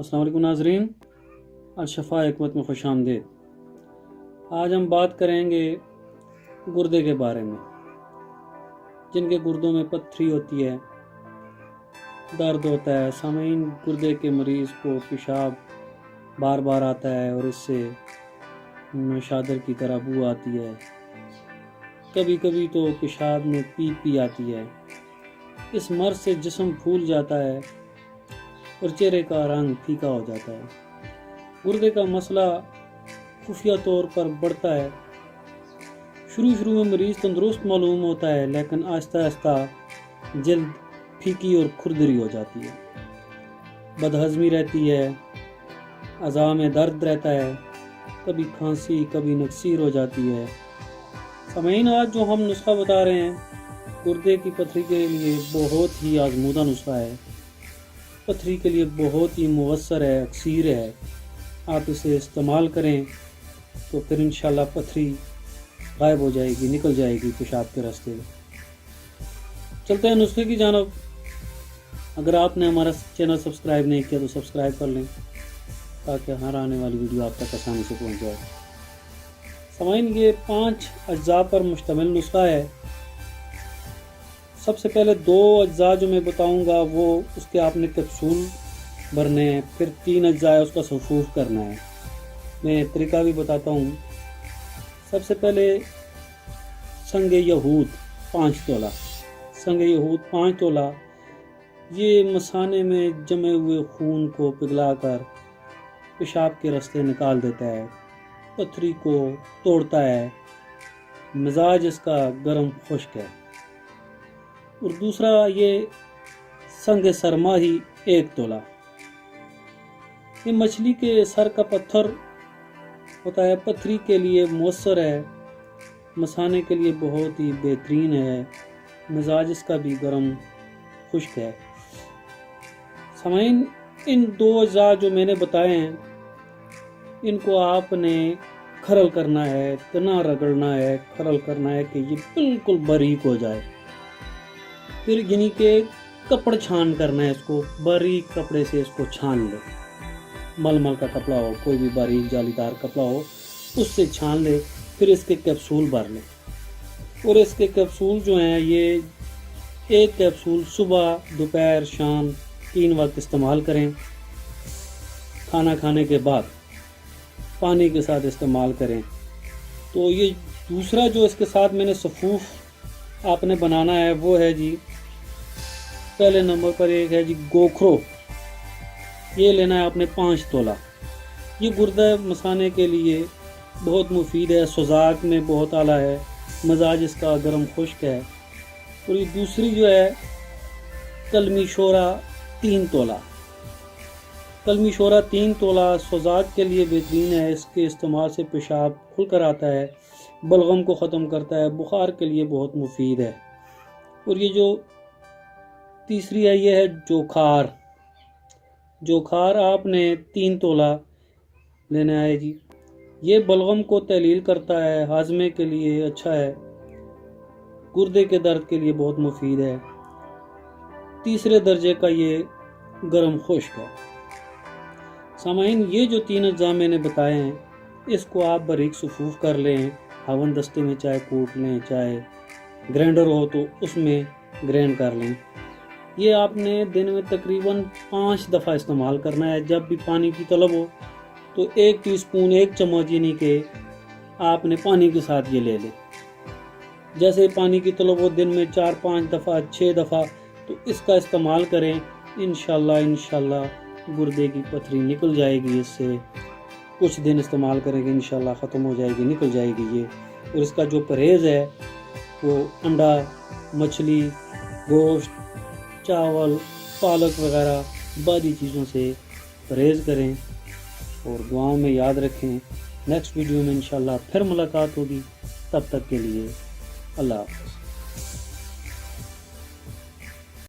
السلام علیکم ناظرین، الشفا حکمت میں خوش آمدید۔ آج ہم بات کریں گے گردے کے بارے میں، جن کے گردوں میں پتھری ہوتی ہے، درد ہوتا ہے۔ سامعین، گردے کے مریض کو پیشاب بار بار آتا ہے اور اس سے نوشادر کی طرح بو آتی ہے، کبھی کبھی تو پیشاب میں پی آتی ہے۔ اس مرض سے جسم پھول جاتا ہے اور چہرے کا رنگ پھیکا ہو جاتا ہے۔ گردے کا مسئلہ خفیہ طور پر بڑھتا ہے۔ شروع میں مریض تندرست معلوم ہوتا ہے، لیکن آہستہ آہستہ جلد پھیکی اور کھردری ہو جاتی ہے، بدہضمی رہتی ہے، اعضاء میں درد رہتا ہے، کبھی کھانسی، کبھی نکسیر ہو جاتی ہے۔ سامعین، آج جو ہم نسخہ بتا رہے ہیں گردے کی پتھری کے لیے بہت ہی آزمودہ نسخہ ہے، پتھری کے لیے بہت ہی مؤثر ہے، اکسیر ہے۔ آپ اسے استعمال کریں تو پھر انشاءاللہ پتھری غائب ہو جائے گی، نکل جائے گی پیشاب کے راستے۔ چلتے ہیں نسخے کی جانب۔ اگر آپ نے ہمارا چینل سبسکرائب نہیں کیا تو سبسکرائب کر لیں تاکہ ہر آنے والی ویڈیو آپ تک آسانی سے پہنچ جائے۔ سامعین، یہ 5 اجزاء پر مشتمل نسخہ ہے۔ سب سے پہلے 2 اجزاء جو میں بتاؤں گا وہ اس کے آپ نے کیپسول بھرنے ہیں، پھر 3 اجزاء ہے اس کا سفوف کرنا ہے۔ میں طریقہ بھی بتاتا ہوں۔ سب سے پہلے سنگ یہود 5 تولہ، سنگ یہود 5 تولہ، یہ مثانے میں جمے ہوئے خون کو پگھلا کر پیشاب کے راستے نکال دیتا ہے، پتھری کو توڑتا ہے، مزاج اس کا گرم خشک ہے۔ اور دوسرا یہ سنگ سرماہی 1 تولہ، یہ مچھلی کے سر کا پتھر ہوتا ہے، پتھری کے لیے مؤثر ہے، مثانے کے لیے بہت ہی بہترین ہے، مزاج اس کا بھی گرم خشک ہے۔ سامعین، ان 2 اجزاء جو میں نے بتائے ہیں ان کو آپ نے کھرل کرنا ہے، تنا رگڑنا ہے، کھرل کرنا ہے کہ یہ بالکل باریک ہو جائے۔ پھر یعنی کہ کپڑ چھان کرنا ہے، اس کو باریک کپڑے سے اس کو چھان لے، ململ کا کپڑا ہو، کوئی بھی باریک جالی دار کپڑا ہو اس سے چھان لے، پھر اس کے کیپسول بھر لیں۔ اور اس کے کیپسول جو ہیں یہ 1 کیپسول صبح، دوپہر، شام 3 وقت استعمال کریں۔ کھانا کھانے کے بعد پانی کے ساتھ استعمال کریں۔ تو یہ دوسرا جو اس کے ساتھ میں نے سفوف آپ نے بنانا ہے وہ ہے جی، پہلے نمبر پر ایک ہے جی گوکھرو، یہ لینا ہے آپ نے 5 تولہ۔ یہ گردہ مثانے کے لیے بہت مفید ہے، سوزاک میں بہت اعلیٰ ہے، مزاج اس کا گرم خشک ہے۔ اور یہ دوسری جو ہے کلمی شورا 3 تولہ، کلمی شورا 3 تولہ سوزاک کے لیے بہترین ہے، اس کے استعمال سے پیشاب کھل کر آتا ہے، بلغم کو ختم کرتا ہے، بخار کے لیے بہت مفید ہے۔ اور یہ جو تیسری ہے یہ ہے جوکھار، جوکھار آپ نے 3 تولہ لینا ہے جی، یہ بلغم کو تحلیل کرتا ہے، ہاضمے کے لیے اچھا ہے، گردے کے درد کے لیے بہت مفید ہے، تیسرے درجے کا یہ گرم خشک ہے۔ سامعین، یہ جو 3 اجزاء میں نے بتائے ہیں اس کو آپ باریک سفوف کر لیں، ہاون دستے میں چاہے کوٹ لیں، چاہے گرینڈر ہو تو اس میں گرینڈ کر لیں۔ یہ آپ نے دن میں تقریباً 5 دفعہ استعمال کرنا ہے۔ جب بھی پانی کی طلب ہو تو 1 ٹی اسپون 1 چمچ یعنی کہ آپ نے پانی کے ساتھ یہ لے لیں۔ جیسے پانی کی طلب ہو دن میں 4-5 دفعہ 6 دفعہ تو اس کا استعمال کریں، انشاءاللہ گردے کی پتھری نکل جائے گی۔ اس سے کچھ دن استعمال کریں گے انشاءاللہ ختم ہو جائے گی، نکل جائے گی یہ۔ اور اس کا جو پرہیز ہے وہ انڈا، مچھلی، گوشت، چاول، پالک وغیرہ بادی چیزوں سے پرہیز کریں اور دعاؤں میں یاد رکھیں۔ نیکسٹ ویڈیو میں انشاءاللہ پھر ملاقات ہوگی، تب تک کے لیے اللہ حافظ۔